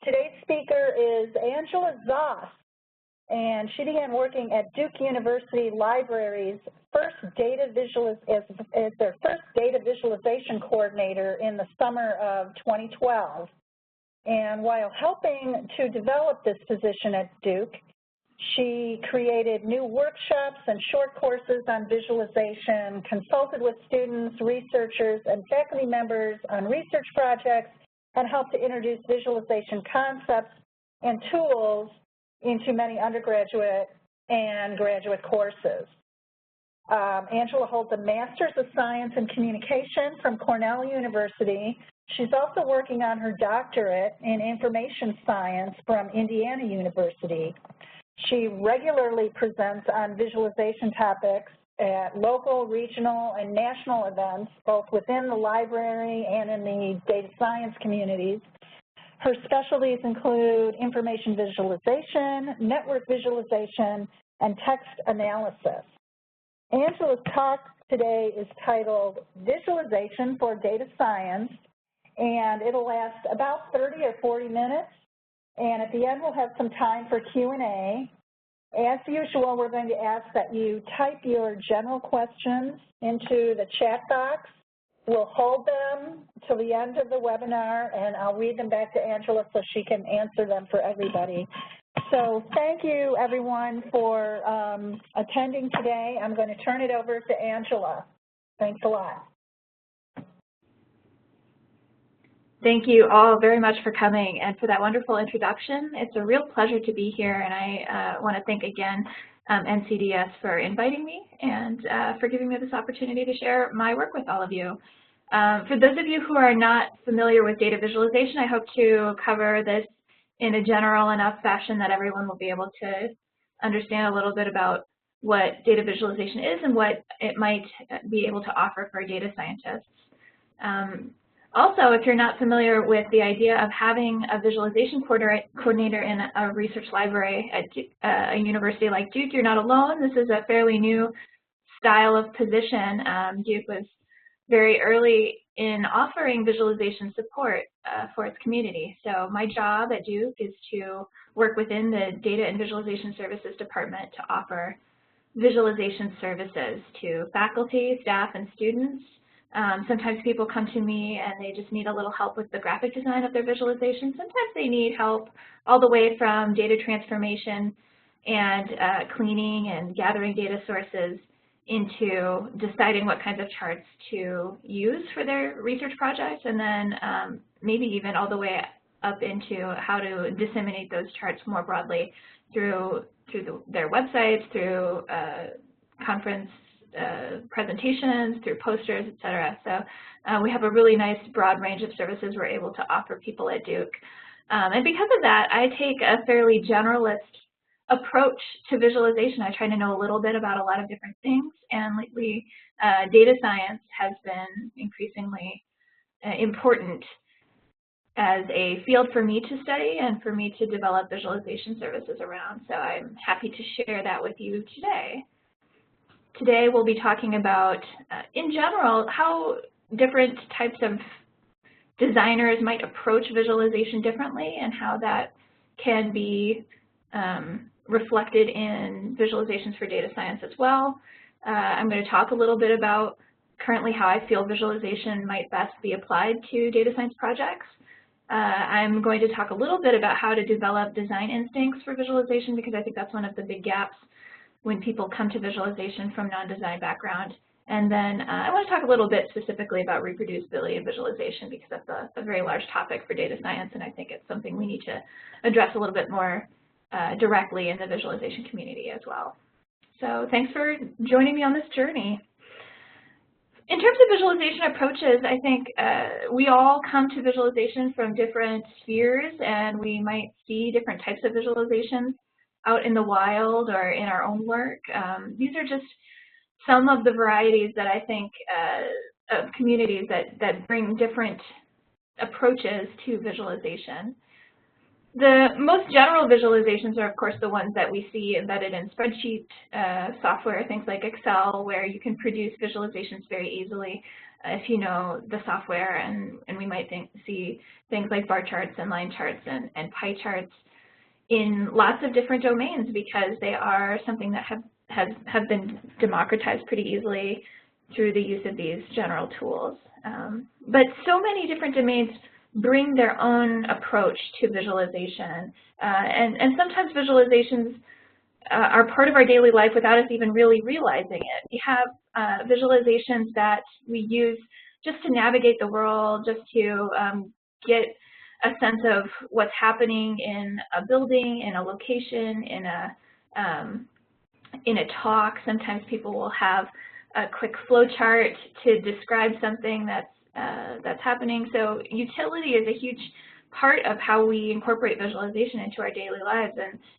Today's speaker is Angela Zoss, and she began working at Duke University Library's as their first data visualization coordinator in the summer of 2012. And while helping to develop this position at Duke, she created new workshops and short courses on visualization, consulted with students, researchers, and faculty members on research projects, and helped to introduce visualization concepts and tools into many undergraduate and graduate courses. Angela holds a Master's of Science in Communication from Cornell University. She's also working on her doctorate in Information Science from Indiana University. She regularly presents on visualization topics at local, regional, and national events, both within the library and in the data science communities. Her specialties include information visualization, network visualization, and text analysis. Angela's talk today is titled Visualization for Data Science, and it'll last about 30 or 40 minutes. And at the end, we'll have some time for Q&A. As usual, we're going to ask that you type your general questions into the chat box. We'll hold them till the end of the webinar, and I'll read them back to Angela so she can answer them for everybody. So thank you, everyone, for attending today. I'm going to turn it over to Angela. Thanks a lot. Thank you all very much for coming and for that wonderful introduction. It's a real pleasure to be here, and I want to thank again NCDS for inviting me and for giving me this opportunity to share my work with all of you. For those of you who are not familiar with data visualization, I hope to cover this in a general enough fashion that everyone will be able to understand a little bit about what data visualization is and what it might be able to offer for data scientists. Also, if you're not familiar with the idea of having a visualization coordinator in a research library at a university like Duke, you're not alone. This is a fairly new style of position. Duke was very early in offering visualization support for its community. So my job at Duke is to work within the Data and Visualization Services Department to offer visualization services to faculty, staff, and students. Sometimes people come to me and they just need a little help with the graphic design of their visualization. Sometimes they need help all the way from data transformation and cleaning and gathering data sources into deciding what kinds of charts to use for their research projects, and then maybe even all the way up into how to disseminate those charts more broadly through their websites, through conference presentations, through posters, etc. So we have a really nice broad range of services we're able to offer people at Duke. And because of that, I take a fairly generalist approach to visualization. I try to know a little bit about a lot of different things, and lately data science has been increasingly important as a field for me to study and for me to develop visualization services around. So I'm happy to share that with you today. Today we'll be talking about, in general, how different types of designers might approach visualization differently and how that can be reflected in visualizations for data science as well. I'm going to talk a little bit about currently how I feel visualization might best be applied to data science projects. I'm going to talk a little bit about how to develop design instincts for visualization, because I think that's one of the big gaps when people come to visualization from non-design background. And then I want to talk a little bit specifically about reproducibility of visualization, because that's a very large topic for data science, and I think it's something we need to address a little bit more directly in the visualization community as well. So thanks for joining me on this journey. In terms of visualization approaches, I think we all come to visualization from different spheres, and we might see different types of visualizations out in the wild or in our own work. These are just some of the varieties that I think of communities that bring different approaches to visualization. The most general visualizations are, of course, the ones that we see embedded in spreadsheet software, things like Excel, where you can produce visualizations very easily. if you know the software, and we might see things like bar charts and line charts and pie charts in lots of different domains, because they are something that have been democratized pretty easily through the use of these general tools. But so many different domains bring their own approach to visualization, and sometimes visualizations are part of our daily life without us even really realizing it. We have visualizations that we use just to navigate the world, just to get a sense of what's happening in a building, in a location, in a talk. Sometimes people will have a quick flow chart to describe something that's happening. So utility is a huge part of how we incorporate visualization into our daily lives,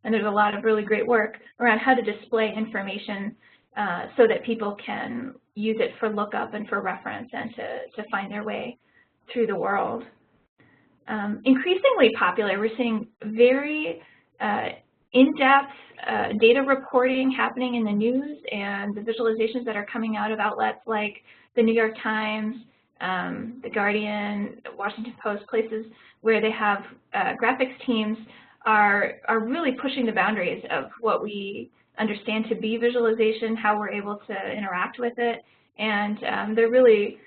and there's a lot of really great work around how to display information so that people can use it for lookup and for reference and to find their way through the world. Increasingly popular, we're seeing very in-depth data reporting happening in the news, and the visualizations that are coming out of outlets like the New York Times, the Guardian, Washington Post, places where they have graphics teams are really pushing the boundaries of what we understand to be visualization, how we're able to interact with it, and they're really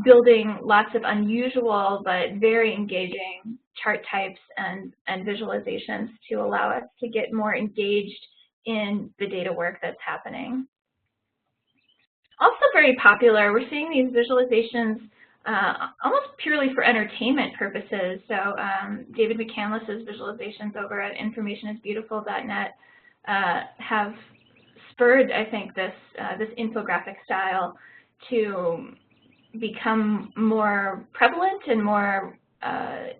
building lots of unusual but very engaging chart types and visualizations to allow us to get more engaged in the data work that's happening. Also very popular, we're seeing these visualizations almost purely for entertainment purposes. So David McCandless's visualizations over at informationisbeautiful.net have spurred, I think, this infographic style to become more prevalent and more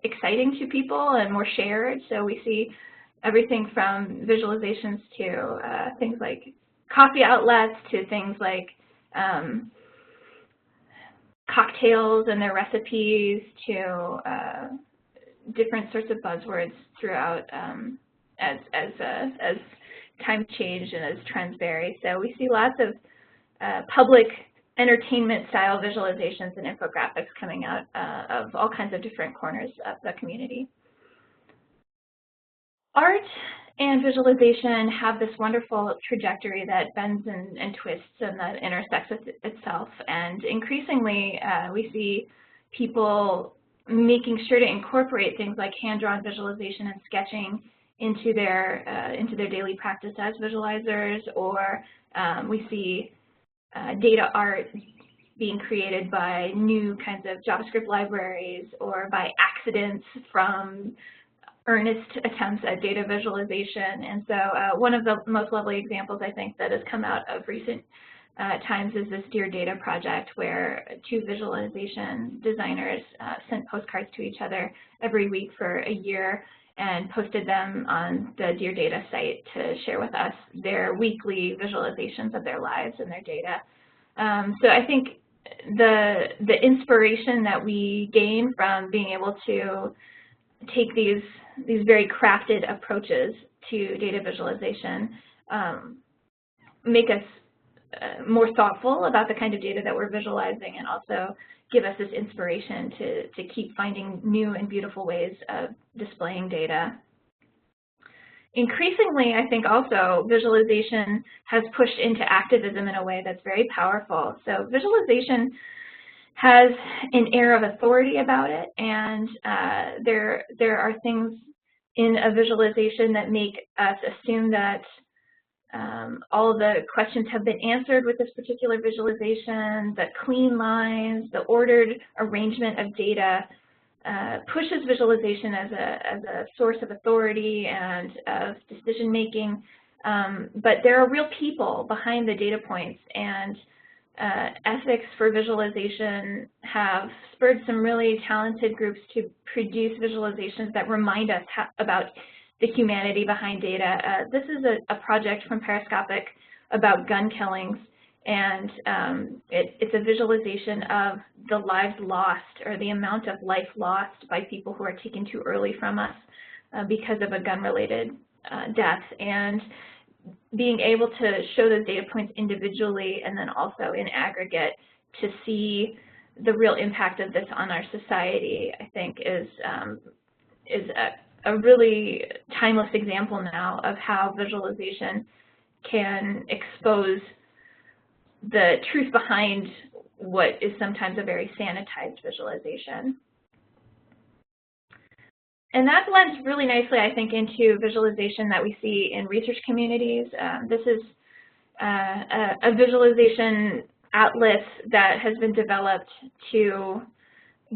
exciting to people and more shared. So we see everything from visualizations to things like coffee outlets, to things like cocktails and their recipes, to different sorts of buzzwords throughout as times change and as trends vary. So we see lots of public entertainment style visualizations and infographics coming out of all kinds of different corners of the community. Art and visualization have this wonderful trajectory that bends and twists and that intersects with itself. And increasingly, we see people making sure to incorporate things like hand-drawn visualization and sketching into their daily practice as visualizers, or we see data art being created by new kinds of JavaScript libraries or by accidents from earnest attempts at data visualization. And so one of the most lovely examples, I think, that has come out of recent times is this Dear Data project, where two visualization designers sent postcards to each other every week for a year and posted them on the Dear Data site to share with us their weekly visualizations of their lives and their data. So I think the inspiration that we gain from being able to take these very crafted approaches to data visualization make us more thoughtful about the kind of data that we're visualizing, and also give us this inspiration to keep finding new and beautiful ways of displaying data. Increasingly, I think also visualization has pushed into activism in a way that's very powerful. So visualization has an air of authority about it, and there are things in a visualization that make us assume that all the questions have been answered with this particular visualization. The clean lines, the ordered arrangement of data pushes visualization as a source of authority and of decision making, but there are real people behind the data points, and ethics for visualization have spurred some really talented groups to produce visualizations that remind us about the humanity behind data. This is a project from Periscopic about gun killings, and it's a visualization of the lives lost, or the amount of life lost by people who are taken too early from us because of a gun-related death. And being able to show those data points individually and then also in aggregate to see the real impact of this on our society, I think, is a really timeless example now of how visualization can expose the truth behind what is sometimes a very sanitized visualization. And that blends really nicely, I think, into visualization that we see in research communities. This is a visualization atlas that has been developed to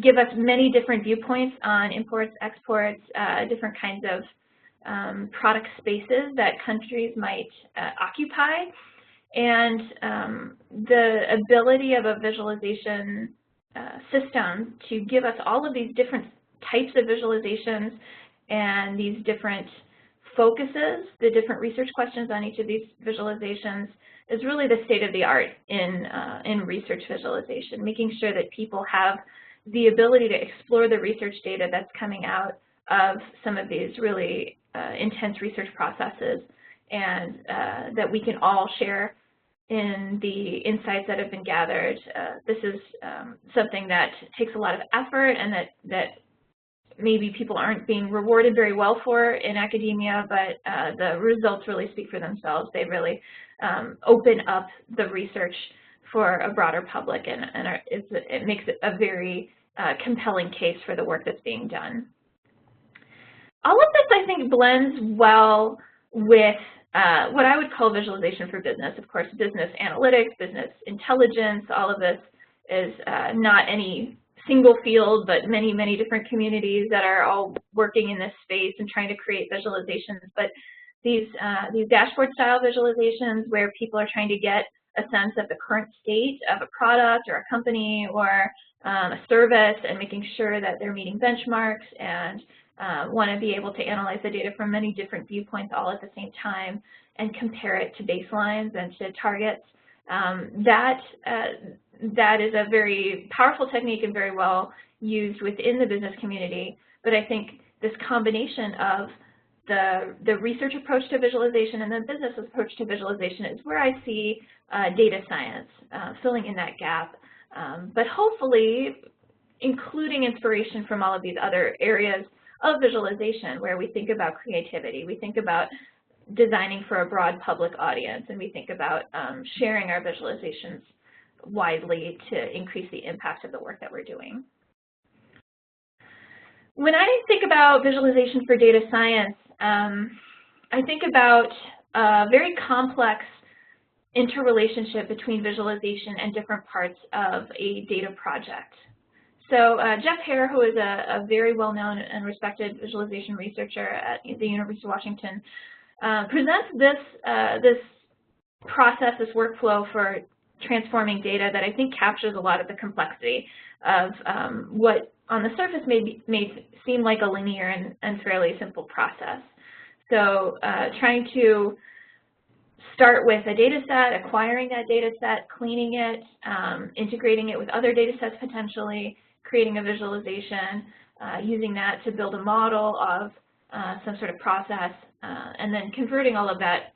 give us many different viewpoints on imports, exports, different kinds of product spaces that countries might occupy. And the ability of a visualization system to give us all of these different types of visualizations and these different focuses, the different research questions on each of these visualizations, is really the state of the art in research visualization, making sure that people have the ability to explore the research data that's coming out of some of these really intense research processes, and that we can all share in the insights that have been gathered. This is something that takes a lot of effort, and that maybe people aren't being rewarded very well for in academia, but the results really speak for themselves. They really open up the research for a broader public, and it makes it a very compelling case for the work that's being done. All of this, I think, blends well with what I would call visualization for business. Of course, business analytics, business intelligence, all of this is not any single field, but many, many different communities that are all working in this space and trying to create visualizations. But these dashboard style visualizations where people are trying to get a sense of the current state of a product or a company or a service, and making sure that they're meeting benchmarks, and want to be able to analyze the data from many different viewpoints all at the same time and compare it to baselines and to targets. That is a very powerful technique and very well used within the business community. But I think this combination of the research approach to visualization and the business approach to visualization is where I see data science filling in that gap. But hopefully including inspiration from all of these other areas of visualization, where we think about creativity, we think about designing for a broad public audience, and we think about sharing our visualizations widely to increase the impact of the work that we're doing. When I think about visualization for data science, I think about a very complex interrelationship between visualization and different parts of a data project. So Jeff Hare, who is a very well-known and respected visualization researcher at the University of Washington, presents this process, this workflow for transforming data that I think captures a lot of the complexity of what on the surface may seem like a linear and fairly simple process. So trying to start with a data set, acquiring that data set, cleaning it, integrating it with other data sets potentially, creating a visualization, using that to build a model of some sort of process, and then converting all of that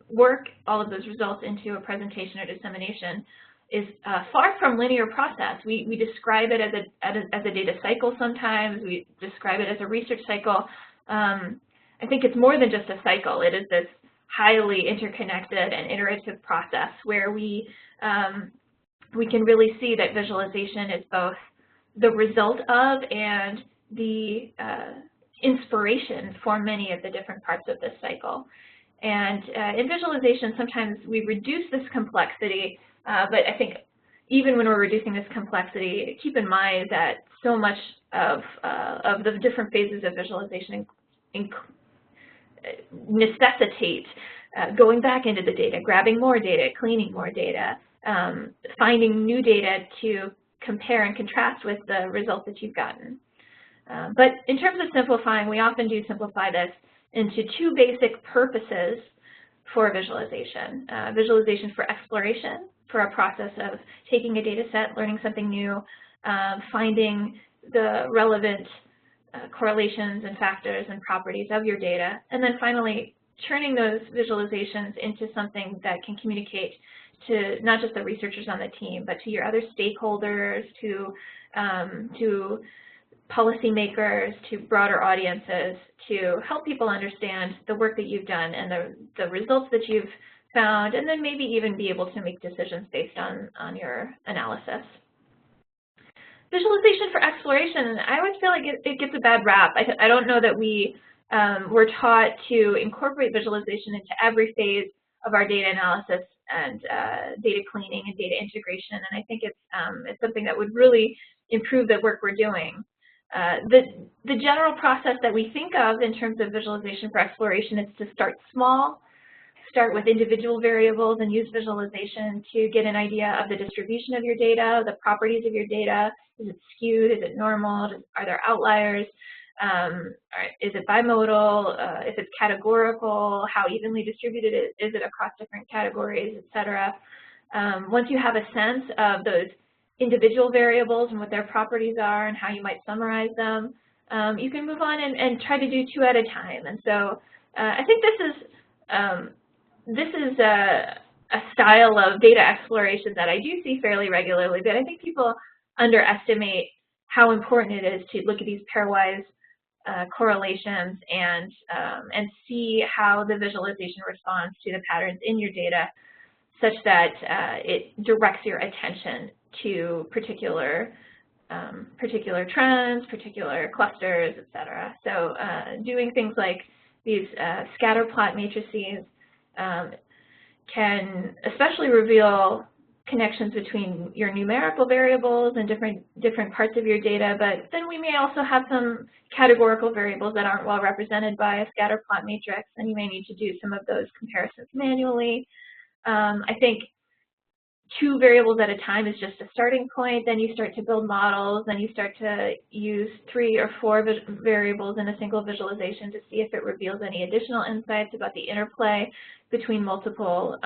work, all of those results into a presentation or dissemination is far from linear process. We describe it as a data cycle sometimes. We describe it as a research cycle. I think it's more than just a cycle. It is this highly interconnected and iterative process where we can really see that visualization is both the result of and the inspiration for many of the different parts of this cycle. And in visualization, sometimes we reduce this complexity, but I think even when we're reducing this complexity, keep in mind that so much of the different phases of visualization necessitate going back into the data, grabbing more data, cleaning more data, finding new data to compare and contrast with the results that you've gotten. But in terms of simplifying, we often do simplify this into two basic purposes for visualization. Visualization for exploration, for a process of taking a data set, learning something new, finding the relevant correlations and factors and properties of your data, and then finally turning those visualizations into something that can communicate to not just the researchers on the team, but to your other stakeholders, to policymakers, to broader audiences, to help people understand the work that you've done and the results that you've found, and then maybe even be able to make decisions based on your analysis. Visualization for exploration, I always feel like it gets a bad rap. I don't know that we were taught to incorporate visualization into every phase of our data analysis and data cleaning and data integration, and I think it's something that would really improve the work we're doing. The general process that we think of in terms of visualization for exploration is to start small, start with individual variables and use visualization to get an idea of the distribution of your data, the properties of your data. Is it skewed? Is it normal? Are there outliers? Is it bimodal? If it's categorical, how evenly distributed is it across different categories, et cetera. Once you have a sense of those individual variables and what their properties are and how you might summarize them, you can move on and try to do 2 at a time. And so I think this is a style of data exploration that I do see fairly regularly, but I think people underestimate how important it is to look at these pairwise correlations and see how the visualization responds to the patterns in your data, such that it directs your attention to particular trends, particular clusters, et cetera. So doing things like these scatter plot matrices can especially reveal connections between your numerical variables and different parts of your data, but then we may also have some categorical variables that aren't well represented by a scatter plot matrix, and you may need to do some of those comparisons manually. I think 2 variables at a time is just a starting point. Then you start to build models, then you start to use 3 or 4 variables in a single visualization to see if it reveals any additional insights about the interplay between multiple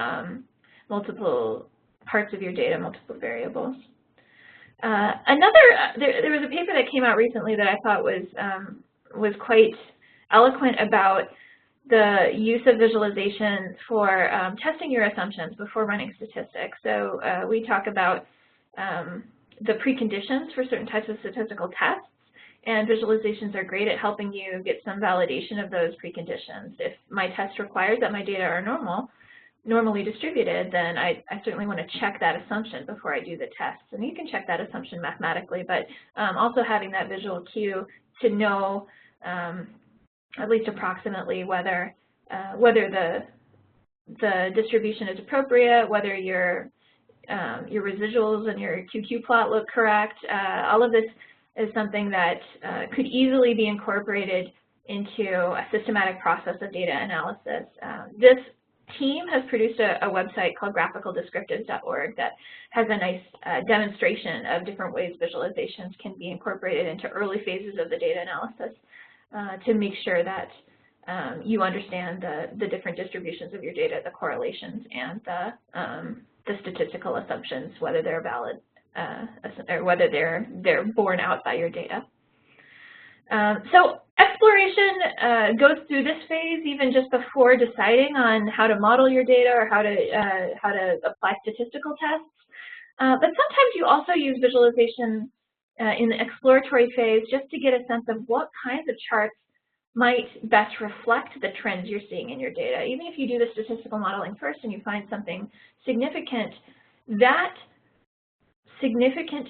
parts of your data, multiple variables. There was a paper that came out recently that I thought was quite eloquent about the use of visualization for testing your assumptions before running statistics. So we talk about the preconditions for certain types of statistical tests, and visualizations are great at helping you get some validation of those preconditions. If my test requires that my data are normally distributed, then I certainly want to check that assumption before I do the test. And you can check that assumption mathematically, but also having that visual cue to know at least approximately whether the distribution is appropriate, whether your residuals and your QQ plot look correct. All of this is something that could easily be incorporated into a systematic process of data analysis. This team has produced a website called graphicaldescriptives.org that has a nice demonstration of different ways visualizations can be incorporated into early phases of the data analysis to make sure that you understand the different distributions of your data, the correlations, and the statistical assumptions, whether they're valid or whether they're borne out by your data. So exploration goes through this phase even just before deciding on how to model your data or how to apply statistical tests. But sometimes you also use visualization in the exploratory phase just to get a sense of what kinds of charts might best reflect the trends you're seeing in your data. Even if you do the statistical modeling first and you find something significant, that significant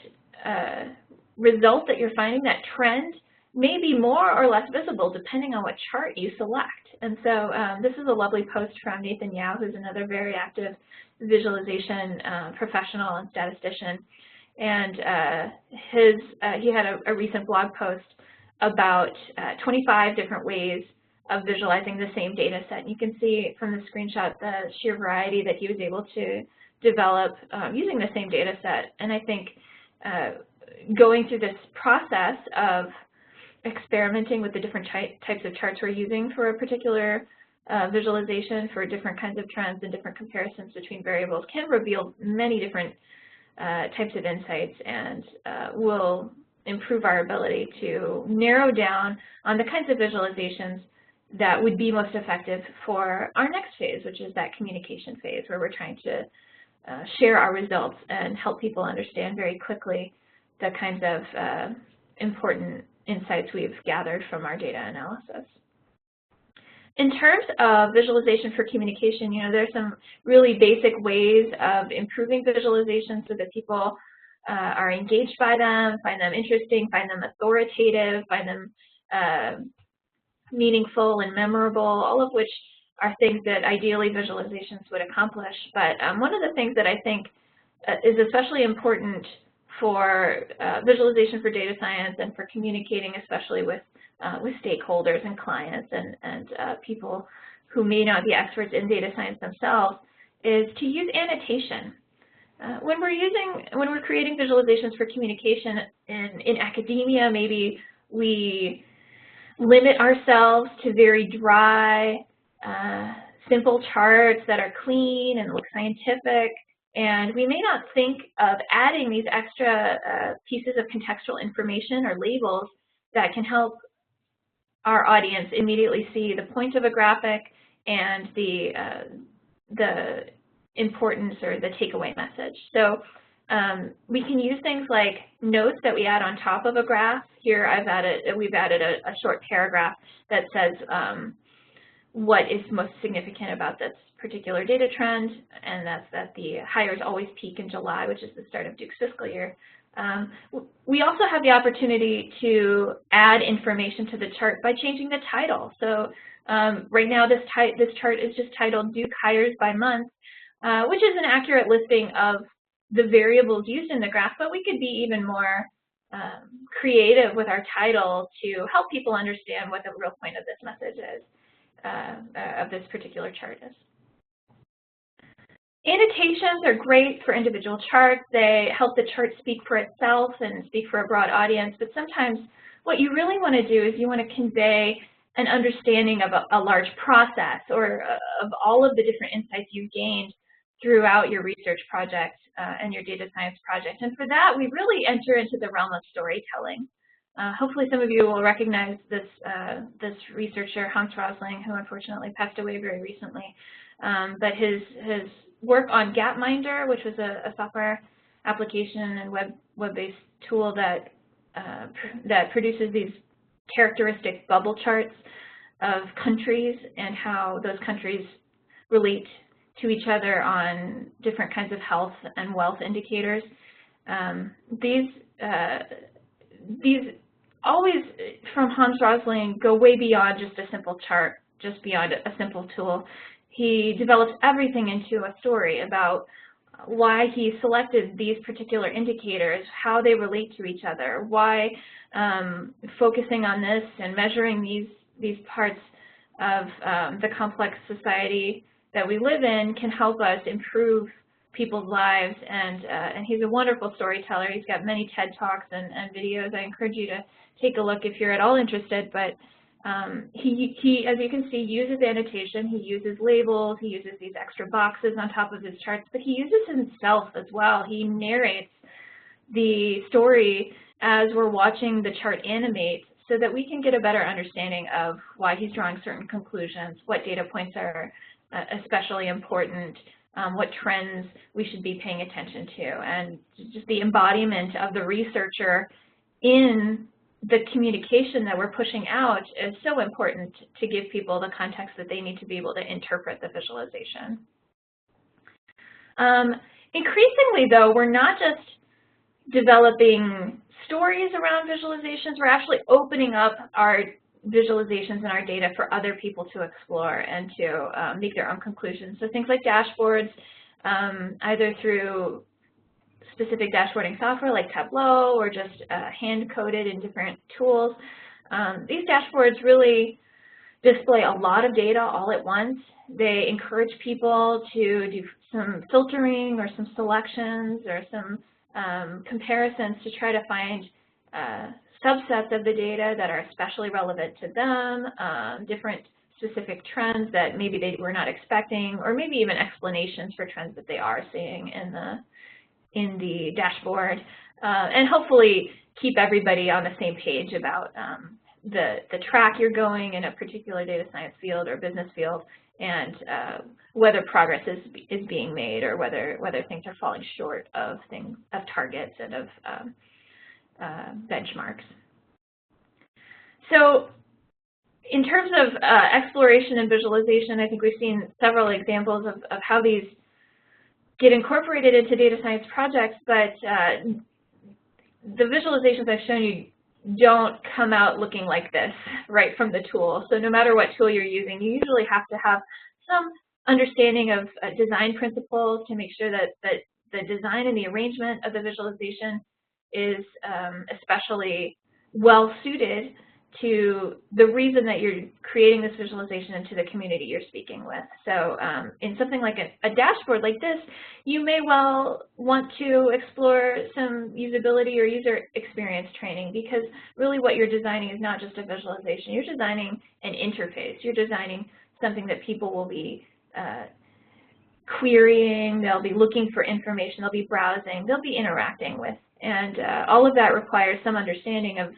result that you're finding, that trend, may be more or less visible depending on what chart you select. And so this is a lovely post from Nathan Yao, who's another very active visualization professional and statistician. And he had a recent blog post about 25 different ways of visualizing the same data set. And you can see from the screenshot the sheer variety that he was able to develop using the same data set. And I think going through this process of experimenting with the different types of charts we're using for a particular visualization for different kinds of trends and different comparisons between variables can reveal many different types of insights and will improve our ability to narrow down on the kinds of visualizations that would be most effective for our next phase, which is that communication phase, where we're trying to share our results and help people understand very quickly the kinds of important insights we've gathered from our data analysis. In terms of visualization for communication, there's some really basic ways of improving visualization so that people are engaged by them, find them interesting, find them authoritative, find them meaningful and memorable, all of which are things that ideally visualizations would accomplish. But one of the things that I think is especially important for visualization for data science and for communicating, especially with stakeholders and clients and people who may not be experts in data science themselves, is to use annotation. When we're creating visualizations for communication in academia, maybe we limit ourselves to very dry, simple charts that are clean and look scientific, and we may not think of adding these extra pieces of contextual information or labels that can help our audience immediately see the point of a graphic and the importance or the takeaway message. So we can use things like notes that we add on top of a graph. Here we've added a short paragraph that says what is most significant about this particular data trend, and that's that the hires always peak in July, which is the start of Duke's fiscal year. We also have the opportunity to add information to the chart by changing the title. So right now this chart is just titled Duke Hires by Month, which is an accurate listing of the variables used in the graph, but we could be even more creative with our title to help people understand what the real point of this message is, of this particular chart is. Annotations are great for individual charts. They help the chart speak for itself and speak for a broad audience, but sometimes what you really want to do is you want to convey an understanding of a large process or of all of the different insights you've gained throughout your research project and your data science project. And for that, we really enter into the realm of storytelling. Hopefully some of you will recognize this, this researcher, Hans Rosling, who unfortunately passed away very recently. But his work on Gapminder, which was a software application and web-based tool that produces these characteristic bubble charts of countries and how those countries relate to each other on different kinds of health and wealth indicators. These always, from Hans Rosling, go way beyond just a simple chart, just beyond a simple tool. He develops everything into a story about why he selected these particular indicators, how they relate to each other, why focusing on this and measuring these parts of the complex society that we live in can help us improve people's lives. And he's a wonderful storyteller. He's got many TED Talks and videos. I encourage you to take a look if you're at all interested. But he, as you can see, uses annotation. He uses labels. He uses these extra boxes on top of his charts. But he uses himself as well. He narrates the story as we're watching the chart animate so that we can get a better understanding of why he's drawing certain conclusions, what data points are especially important, what trends we should be paying attention to, and just the embodiment of the researcher in the communication that we're pushing out is so important to give people the context that they need to be able to interpret the visualization. Increasingly, though, we're not just developing stories around visualizations, we're actually opening up our visualizations and our data for other people to explore and to make their own conclusions. So things like dashboards, either through specific dashboarding software like Tableau or just hand-coded in different tools. These dashboards really display a lot of data all at once. They encourage people to do some filtering or some selections or some comparisons to try to find subsets of the data that are especially relevant to them, different specific trends that maybe they were not expecting, or maybe even explanations for trends that they are seeing in the dashboard, and hopefully keep everybody on the same page about the track you're going in a particular data science field or business field, and whether progress is being made, or whether things are falling short of targets and of benchmarks. So in terms of exploration and visualization, I think we've seen several examples of how these get incorporated into data science projects, but the visualizations I've shown you don't come out looking like this right from the tool. So no matter what tool you're using, you usually have to have some understanding of design principles to make sure that the design and the arrangement of the visualization is especially well suited to the reason that you're creating this visualization and to the community you're speaking with. So in something like a dashboard like this, you may well want to explore some usability or user experience training, because really what you're designing is not just a visualization. You're designing an interface. You're designing something that people will be querying, they'll be looking for information, they'll be browsing, they'll be interacting with. And all of that requires some understanding of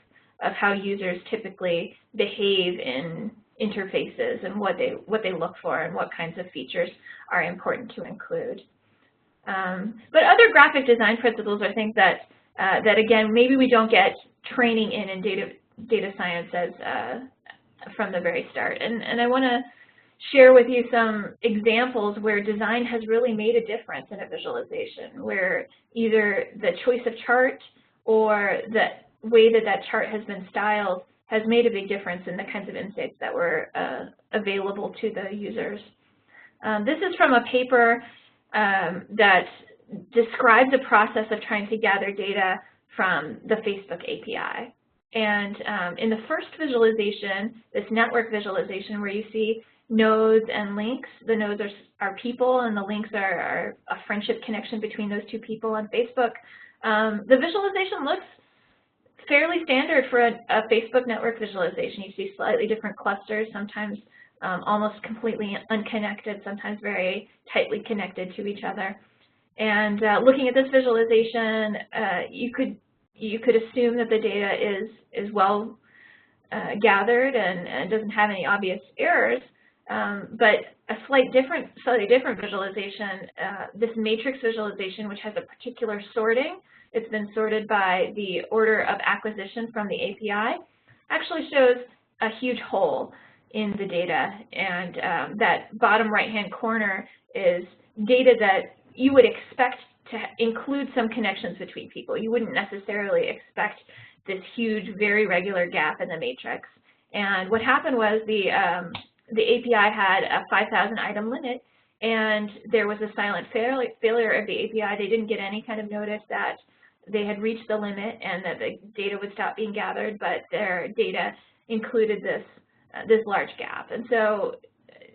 how users typically behave in interfaces and what they look for and what kinds of features are important to include. But other graphic design principles are things that again, maybe we don't get training in data science from the very start. And I want to share with you some examples where design has really made a difference in a visualization, where either the choice of chart or the way that chart has been styled has made a big difference in the kinds of insights that were available to the users. This is from a paper that describes the process of trying to gather data from the Facebook API. And in the first visualization, this network visualization where you see nodes and links, the nodes are people and the links are a friendship connection between those two people on Facebook. The visualization looks fairly standard for a Facebook network visualization. You see slightly different clusters, sometimes almost completely unconnected, sometimes very tightly connected to each other. And looking at this visualization, you could assume that the data is well gathered and doesn't have any obvious errors. But a slightly different visualization, this matrix visualization, which has a particular sorting, it's been sorted by the order of acquisition from the API, actually shows a huge hole in the data. And that bottom right-hand corner is data that you would expect to include some connections between people. You wouldn't necessarily expect this huge, very regular gap in the matrix. And what happened was the API had a 5,000 item limit, and there was a silent failure of the API. They didn't get any kind of notice that they had reached the limit and that the data would stop being gathered, but their data included this large gap. And so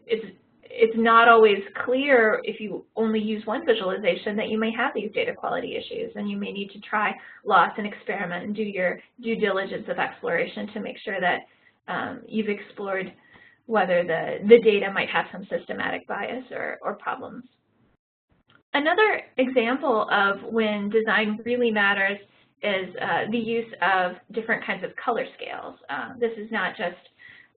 it's not always clear, if you only use one visualization, that you may have these data quality issues, and you may need to try lots and experiment and do your due diligence of exploration to make sure that you've explored whether the data might have some systematic bias or problems. Another example of when design really matters is the use of different kinds of color scales. This is not just,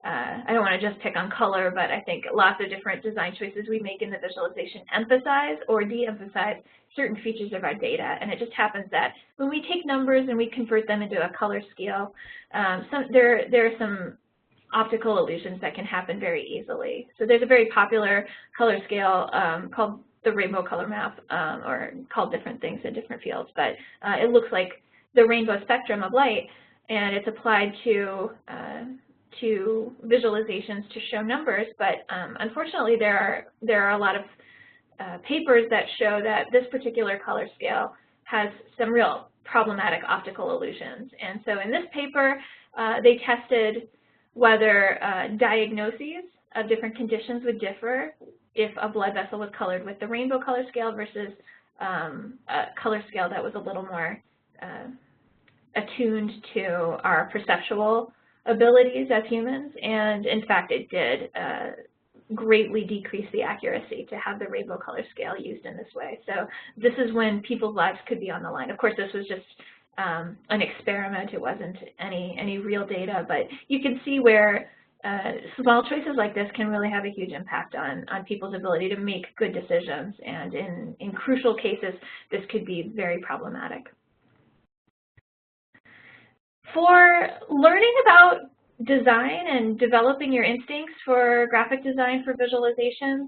I don't want to just pick on color, but I think lots of different design choices we make in the visualization emphasize or de-emphasize certain features of our data. And it just happens that when we take numbers and we convert them into a color scale, there are some optical illusions that can happen very easily. So there's a very popular color scale called the rainbow color map, or called different things in different fields, but it looks like the rainbow spectrum of light, and it's applied to visualizations to show numbers. But unfortunately, there are a lot of papers that show that this particular color scale has some real problematic optical illusions. And so in this paper, they tested whether diagnoses of different conditions would differ if a blood vessel was colored with the rainbow color scale versus a color scale that was a little more attuned to our perceptual abilities as humans. And in fact, it did greatly decrease the accuracy to have the rainbow color scale used in this way. So this is when people's lives could be on the line. Of course, this was just an experiment. It wasn't any real data, but you can see where small choices like this can really have a huge impact on people's ability to make good decisions, and in crucial cases, this could be very problematic. For learning about design and developing your instincts for graphic design for visualizations,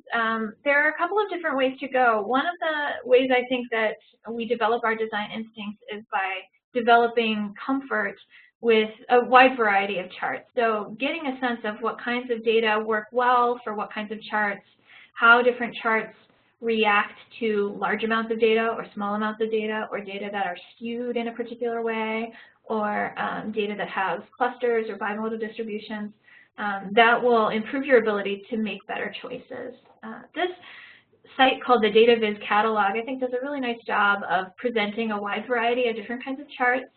there are a couple of different ways to go. One of the ways I think that we develop our design instincts is by developing comfort with a wide variety of charts. So getting a sense of what kinds of data work well for what kinds of charts, how different charts react to large amounts of data or small amounts of data, or data that are skewed in a particular way, or data that has clusters or bimodal distributions. That will improve your ability to make better choices. This site called the DataViz catalog, I think, does a really nice job of presenting a wide variety of different kinds of charts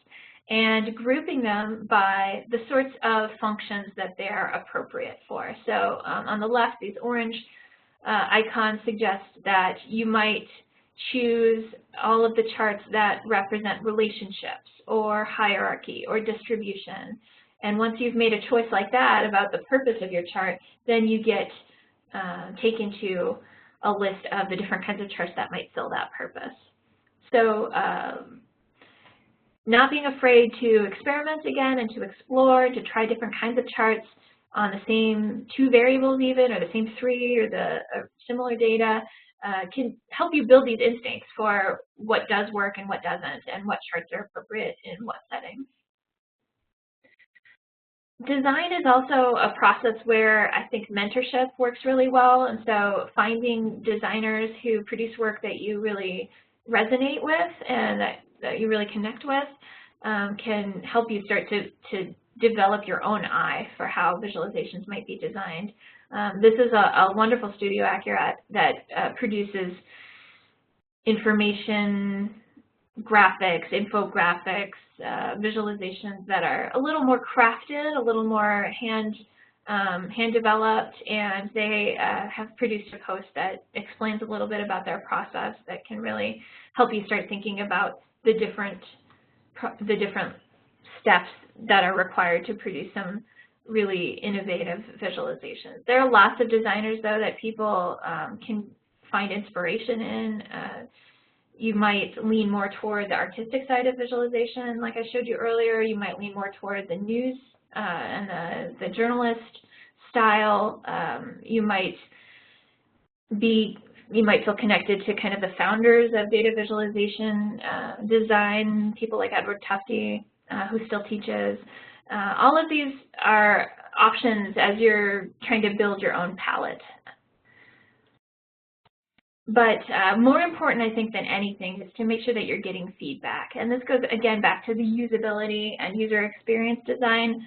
and grouping them by the sorts of functions that they're appropriate for. So on the left, these orange icons suggest that you might choose all of the charts that represent relationships or hierarchy or distribution. And once you've made a choice like that about the purpose of your chart, then you get taken to a list of the different kinds of charts that might fill that purpose. So not being afraid to experiment again and to explore, to try different kinds of charts on the same 2 variables even, or the same 3, or the similar data, can help you build these instincts for what does work and what doesn't, and what charts are appropriate in what settings. Design is also a process where I think mentorship works really well, and so finding designers who produce work that you really resonate with and that you really connect with can help you start to develop your own eye for how visualizations might be designed. This is a wonderful studio accurate that produces information graphics, infographics, visualizations that are a little more crafted, a little more hand developed, and they have produced a post that explains a little bit about their process that can really help you start thinking about the different steps that are required to produce some really innovative visualizations. There are lots of designers, though, that people can find inspiration in. You might lean more toward the artistic side of visualization, like I showed you earlier. You might lean more toward the news and the journalist style. You might feel connected to kind of the founders of data visualization design, people like Edward Tufte, who still teaches. All of these are options as you're trying to build your own palette. But more important, I think, than anything is to make sure that you're getting feedback. And this goes, again, back to the usability and user experience design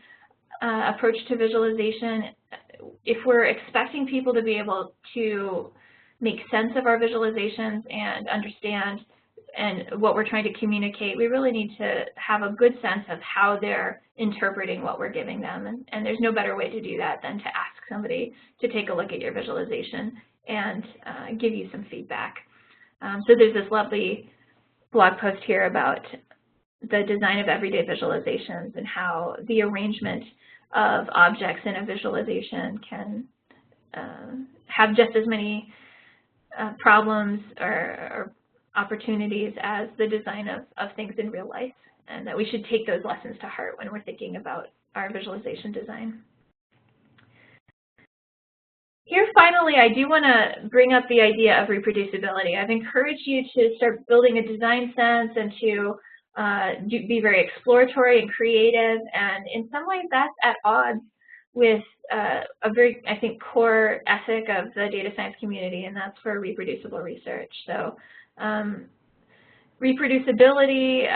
approach to visualization. If we're expecting people to be able to make sense of our visualizations and understand and what we're trying to communicate, we really need to have a good sense of how they're interpreting what we're giving them. And there's no better way to do that than to ask somebody to take a look at your visualization and give you some feedback. So there's this lovely blog post here about the design of everyday visualizations and how the arrangement of objects in a visualization can have just as many problems or opportunities as the design of things in real life, and that we should take those lessons to heart when we're thinking about our visualization design. Here, finally, I do want to bring up the idea of reproducibility. I've encouraged you to start building a design sense and to be very exploratory and creative, and in some ways that's at odds with a very, I think, core ethic of the data science community, and that's for reproducible research. So reproducibility,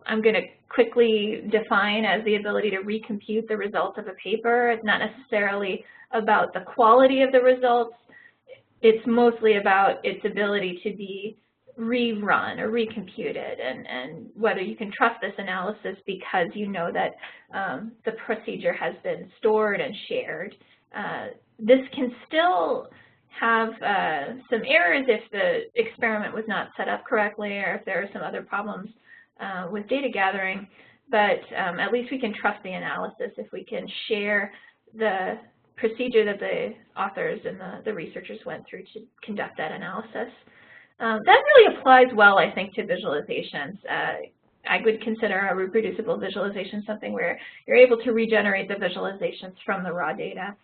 I'm going to quickly define as the ability to recompute the results of a paper. It's not necessarily about the quality of the results. It's mostly about its ability to be rerun or recomputed, and whether you can trust this analysis because you know that the procedure has been stored and shared. This can still have some errors if the experiment was not set up correctly, or if there are some other problems with data gathering, but at least we can trust the analysis if we can share the procedure that the authors and the researchers went through to conduct that analysis. That really applies well, I think, to visualizations. I would consider a reproducible visualization something where you're able to regenerate the visualizations from the raw data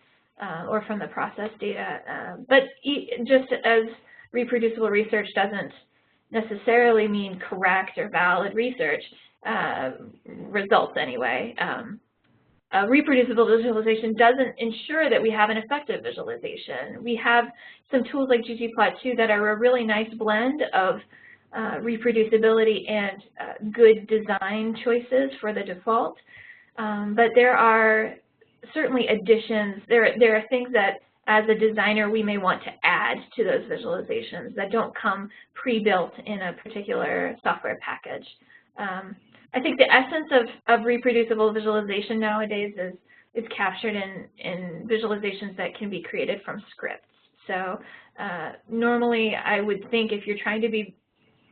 or from the process data. But just as reproducible research doesn't necessarily mean correct or valid research, results anyway. A reproducible visualization doesn't ensure that we have an effective visualization. We have some tools like ggplot2 that are a really nice blend of reproducibility and good design choices for the default. But there are certainly additions. There are things that, as a designer, we may want to add to those visualizations that don't come pre-built in a particular software package. I think the essence of reproducible visualization nowadays is captured in visualizations that can be created from scripts. So normally I would think if you're trying to be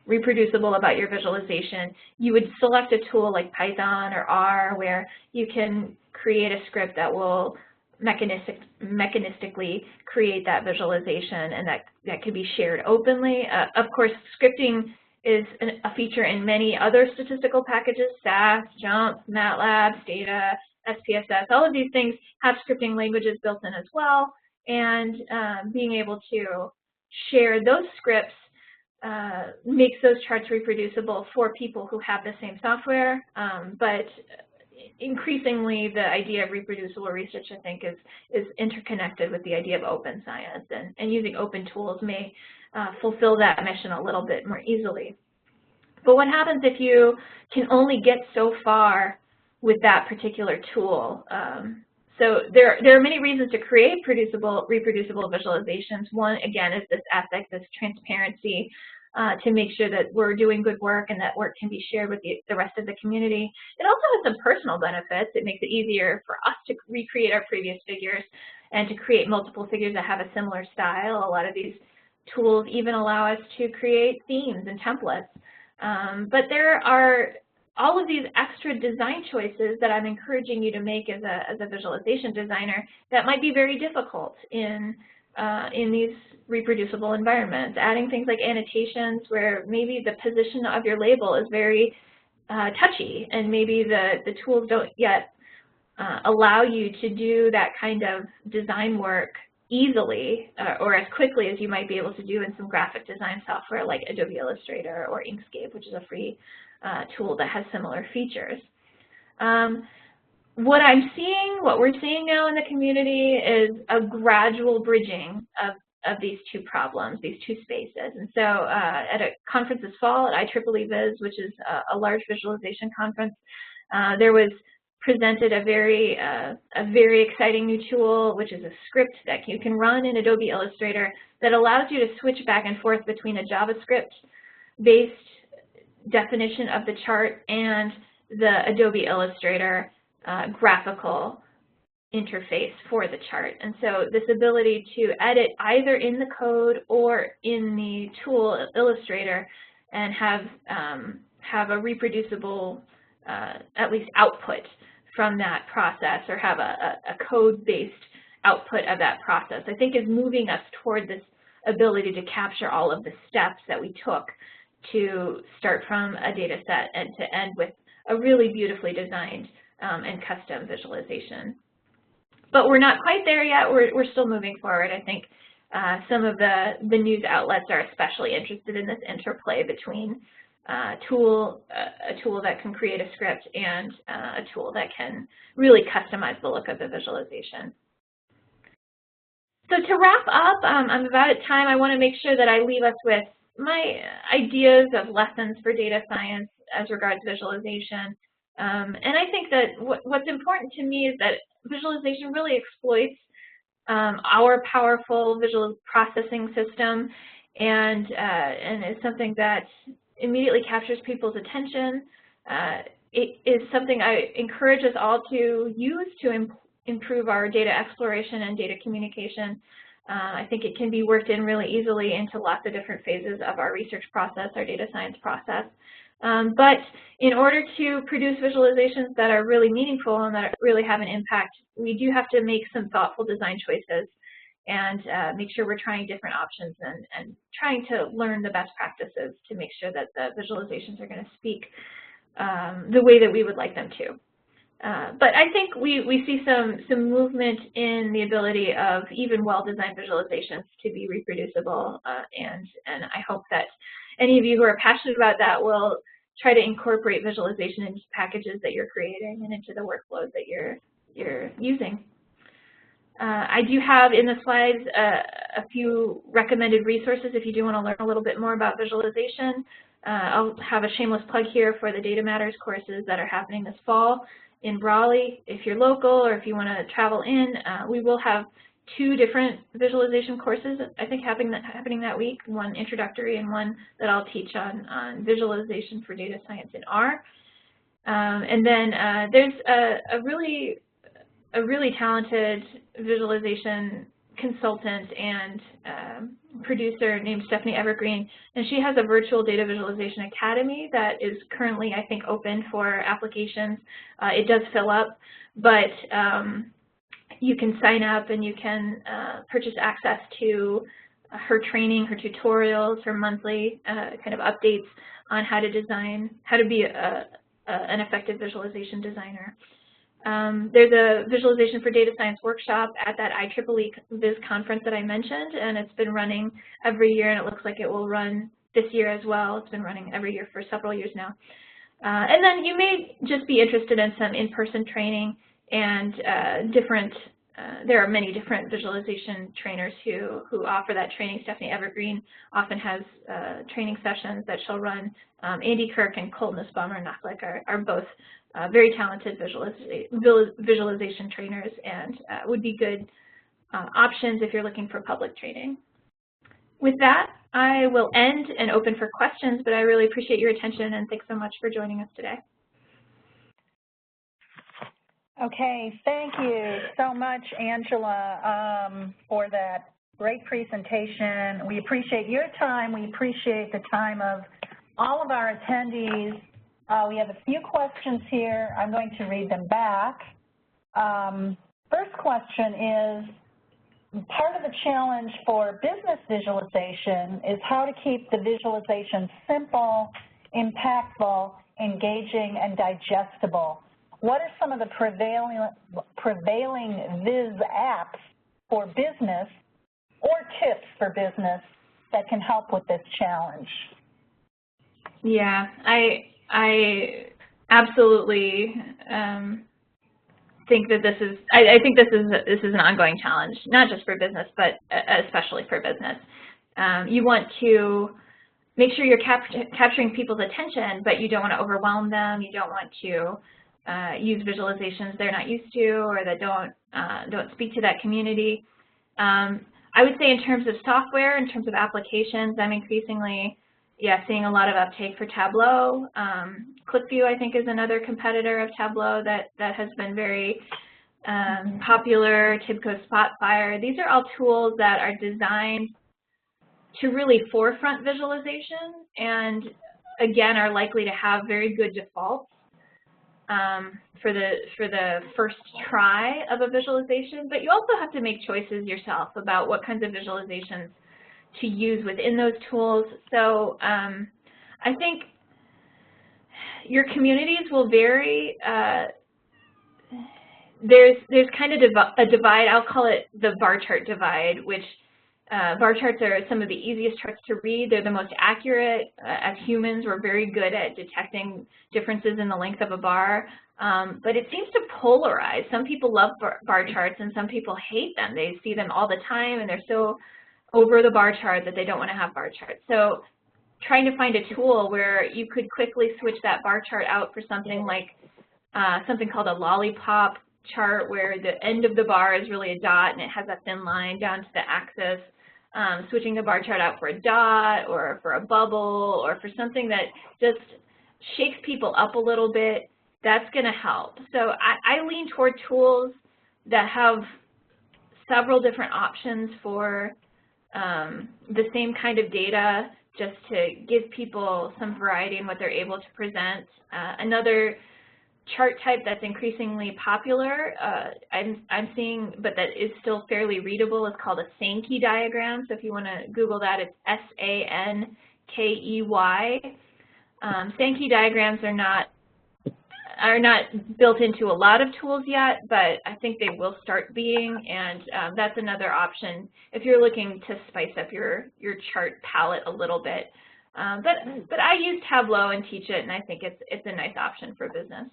reproducible about your visualization, you would select a tool like Python or R where you can create a script that will mechanistically create that visualization, and that can be shared openly. Of course, scripting is a feature in many other statistical packages: SAS, JMP, MATLAB, Stata, SPSS. All of these things have scripting languages built in as well, and being able to share those scripts makes those charts reproducible for people who have the same software. But increasingly, the idea of reproducible research, I think, is interconnected with the idea of open science, and using open tools may fulfill that mission a little bit more easily. But what happens if you can only get so far with that particular tool? So there are many reasons to create reproducible visualizations. One, again, is this aspect, this transparency, to make sure that we're doing good work and that work can be shared with the rest of the community. It also has some personal benefits. It makes it easier for us to recreate our previous figures and to create multiple figures that have a similar style. A lot of these tools even allow us to create themes and templates. But there are all of these extra design choices that I'm encouraging you to make as a visualization designer that might be very difficult in these reproducible environments. Adding things like annotations where maybe the position of your label is very touchy, and maybe the tools don't yet allow you to do that kind of design work easily or as quickly as you might be able to do in some graphic design software like Adobe Illustrator or Inkscape, which is a free tool that has similar features. What we're seeing now in the community is a gradual bridging of these two problems, these two spaces. And so at a conference this fall at IEEE Viz, which is a large visualization conference, there was presented a very exciting new tool, which is a script that you can run in Adobe Illustrator that allows you to switch back and forth between a JavaScript-based definition of the chart and the Adobe Illustrator graphical interface for the chart. And so this ability to edit either in the code or in the tool Illustrator and have a reproducible at least output from that process, or have a code-based output of that process, I think is moving us toward this ability to capture all of the steps that we took to start from a data set and to end with a really beautifully designed and custom visualization. But we're not quite there yet. We're still moving forward. I think some of the news outlets are especially interested in this interplay between a tool that can create a script and a tool that can really customize the look of the visualization. So to wrap up, I'm about at time. I want to make sure that I leave us with my ideas of lessons for data science as regards visualization. And I think that what's important to me is that visualization really exploits our powerful visual processing system and is something that immediately captures people's attention. It is something I encourage us all to use to improve our data exploration and data communication. I think it can be worked in really easily into lots of different phases of our research process, our data science process. But in order to produce visualizations that are really meaningful and that really have an impact, we do have to make some thoughtful design choices and make sure we're trying different options and trying to learn the best practices to make sure that the visualizations are going to speak the way that we would like them to. But I think we see some movement in the ability of even well-designed visualizations to be reproducible, and I hope that any of you who are passionate about that will try to incorporate visualization into packages that you're creating and into the workflows that you're using. I do have in the slides a few recommended resources if you do want to learn a little bit more about visualization. I'll have a shameless plug here for the Data Matters courses that are happening this fall in Raleigh. If you're local or if you want to travel in, we will have 2 different visualization courses, I think, happening that week, one introductory and one that I'll teach on visualization for data science in R. And then there's a really talented visualization consultant and producer named Stephanie Evergreen, and she has a virtual data visualization academy that is currently, I think, open for applications. It does fill up, but you can sign up and you can purchase access to her training, her tutorials, her monthly kind of updates on how to design, how to be an effective visualization designer. There's a Visualization for Data Science workshop at that IEEE Viz conference that I mentioned, and it's been running every year, and it looks like it will run this year as well. It's been running every year for several years now. And then you may just be interested in some in-person training and there are many different visualization trainers who offer that training. Stephanie Evergreen often has training sessions that she'll run. Andy Kirk and Colt Nussbaumer-Nachlik are both very talented visualization trainers and would be good options if you're looking for public training. With that, I will end and open for questions, but I really appreciate your attention and thanks so much for joining us today. Okay, thank you so much, Angela, for that great presentation. We appreciate your time. We appreciate the time of all of our attendees. We have a few questions here. I'm going to read them back. First question is, part of the challenge for business visualization is how to keep the visualization simple, impactful, engaging, and digestible. What are some of the prevailing Viz apps for business or tips for business that can help with this challenge? Yeah, I absolutely think that this is an ongoing challenge, not just for business, but especially for business. You want to make sure you're capturing people's attention, but you don't want to overwhelm them. You don't want to use visualizations they're not used to or that don't speak to that community. I would say in terms of software, in terms of applications, I'm increasingly seeing a lot of uptake for Tableau. ClickView, I think, is another competitor of Tableau that has been very popular. TIBCO Spotfire. These are all tools that are designed to really forefront visualization and, again, are likely to have very good defaults for the first try of a visualization. But you also have to make choices yourself about what kinds of visualizations to use within those tools. So I think your communities will vary. There's kind of a divide. I'll call it the bar chart divide, which bar charts are some of the easiest charts to read. They're the most accurate. As humans, we're very good at detecting differences in the length of a bar. But it seems to polarize. Some people love bar charts and some people hate them. They see them all the time and they're so over the bar chart that they don't want to have bar charts. So trying to find a tool where you could quickly switch that bar chart out for something like something called a lollipop chart, where the end of the bar is really a dot and it has a thin line down to the axis. Switching the bar chart out for a dot or for a bubble or for something that just shakes people up a little bit, that's going to help. So I lean toward tools that have several different options for the same kind of data just to give people some variety in what they're able to present. Another chart type that's increasingly popular, I'm seeing, but that is still fairly readable, is called a Sankey diagram. So if you want to Google that, it's S-A-N-K-E-Y. Sankey diagrams are not built into a lot of tools yet, but I think they will start being, and that's another option if you're looking to spice up your chart palette a little bit. But I use Tableau and teach it, and I think it's a nice option for business.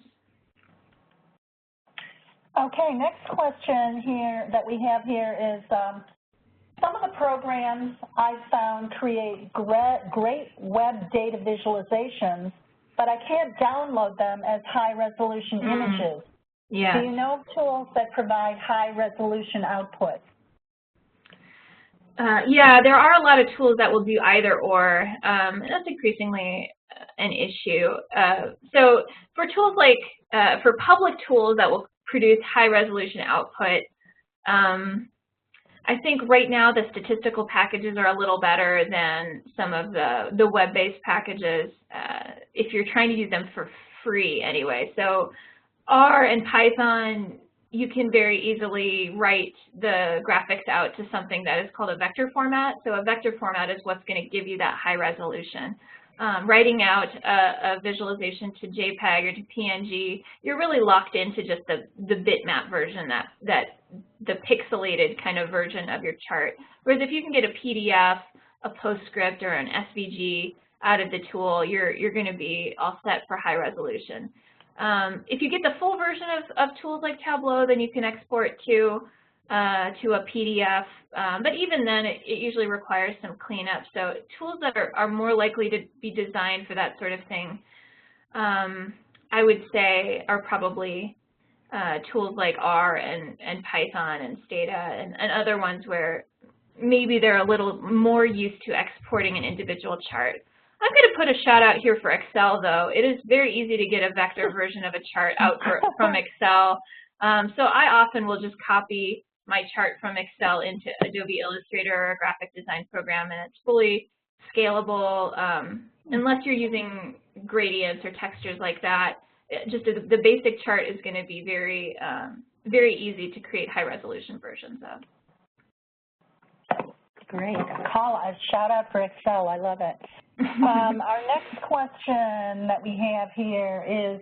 Okay, next question here that we have here is some of the programs I've found create great web data visualizations, but I can't download them as high-resolution images. Yeah. Do you know of tools that provide high-resolution output? Yeah, there are a lot of tools that will do either or. That's increasingly an issue. So for tools like, for public tools that will produce high-resolution output, I think right now the statistical packages are a little better than some of the web-based packages if you're trying to use them for free anyway. So R and Python, you can very easily write the graphics out to something that is called a vector format. So a vector format is what's going to give you that high resolution. Writing out a visualization to JPEG or to PNG, you're really locked into just the bitmap version, that the pixelated kind of version of your chart. Whereas if you can get a PDF, a PostScript, or an SVG out of the tool, you're going to be all set for high resolution. If you get the full version of tools like Tableau, then you can export to a PDF, but even then it usually requires some cleanup. So tools that are more likely to be designed for that sort of thing, I would say, are probably tools like R and Python and Stata and other ones where maybe they're a little more used to exporting an individual chart. I'm going to put a shout out here for Excel, though. It is very easy to get a vector version of a chart out from Excel. So I often will just copy my chart from Excel into Adobe Illustrator or a graphic design program, and it's fully scalable. Unless you're using gradients or textures like that, just the basic chart is going to be very, very easy to create high-resolution versions of. Great. A shout out for Excel. I love it. Our next question that we have here is,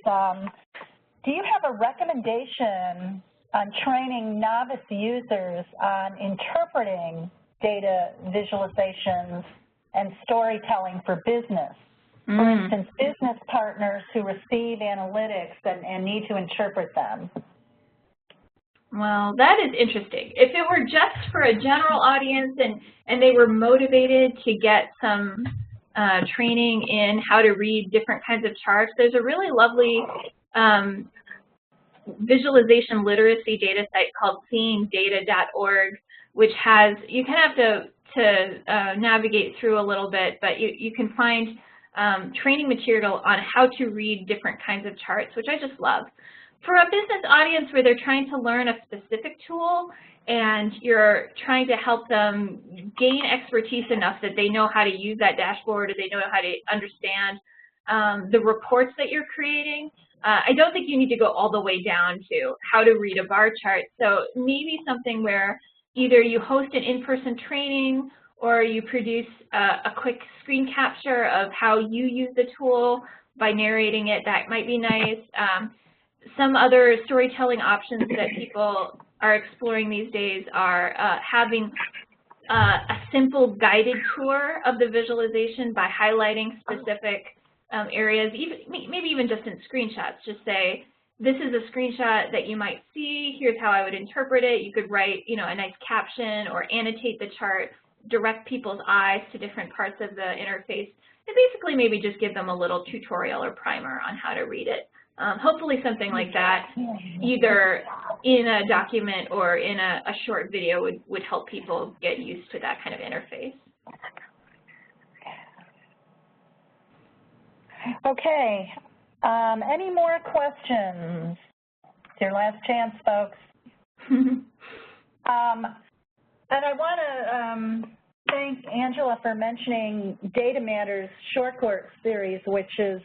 do you have a recommendation on training novice users on interpreting data visualizations and storytelling for business? For instance, business partners who receive analytics and need to interpret them. Well, that is interesting. If it were just for a general audience and they were motivated to get some training in how to read different kinds of charts, there's a really lovely visualization literacy data site called seeingdata.org, which has, you kind of have to navigate through a little bit, but you can find training material on how to read different kinds of charts, which I just love. For a business audience where they're trying to learn a specific tool and you're trying to help them gain expertise enough that they know how to use that dashboard or they know how to understand the reports that you're creating, I don't think you need to go all the way down to how to read a bar chart. So maybe something where either you host an in-person training or you produce a quick screen capture of how you use the tool by narrating it. That might be nice. Some other storytelling options that people are exploring these days are having a simple guided tour of the visualization by highlighting specific areas, maybe even just in screenshots. Just say, this is a screenshot that you might see, here's how I would interpret it. You could write, a nice caption or annotate the chart, direct people's eyes to different parts of the interface, and basically maybe just give them a little tutorial or primer on how to read it. Hopefully something like that, either in a document or in a short video, would help people get used to that kind of interface. Okay. Any more questions? It's your last chance, folks. And I want to thank Angela for mentioning Data Matters short course series, which is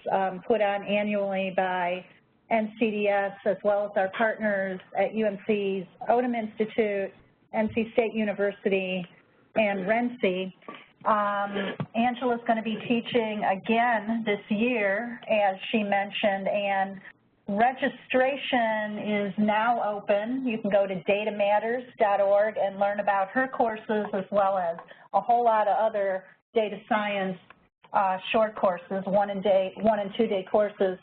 put on annually by NCDS, as well as our partners at UNC's Odom Institute, NC State University, and RENCI. Angela's going to be teaching again this year, as she mentioned, and registration is now open. You can go to datamatters.org and learn about her courses, as well as a whole lot of other data science short courses, 1 and 2 day courses.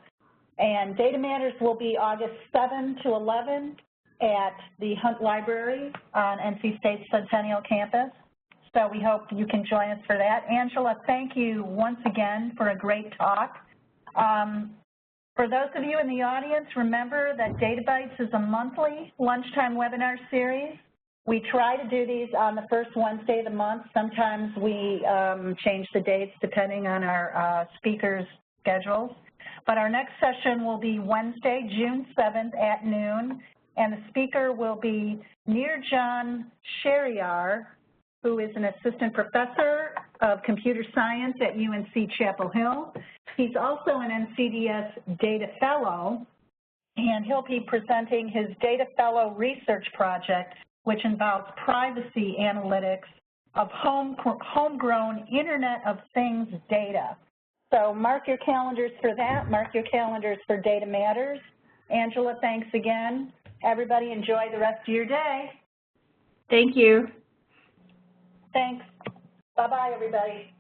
And Data Matters will be August 7 to 11 at the Hunt Library on NC State's Centennial Campus. So we hope you can join us for that. Angela, thank you once again for a great talk. For those of you in the audience, remember that DataBytes is a monthly lunchtime webinar series. We try to do these on the first Wednesday of the month. Sometimes we change the dates depending on our speakers' schedules. But our next session will be Wednesday, June 7th at noon, and the speaker will be Nirjan Sheriar, who is an assistant professor of computer science at UNC Chapel Hill. He's also an NCDS Data Fellow, and he'll be presenting his Data Fellow research project, which involves privacy analytics of homegrown Internet of Things data. So mark your calendars for that. Mark your calendars for Data Matters. Angela, thanks again. Everybody enjoy the rest of your day. Thank you. Thanks. Bye-bye, everybody.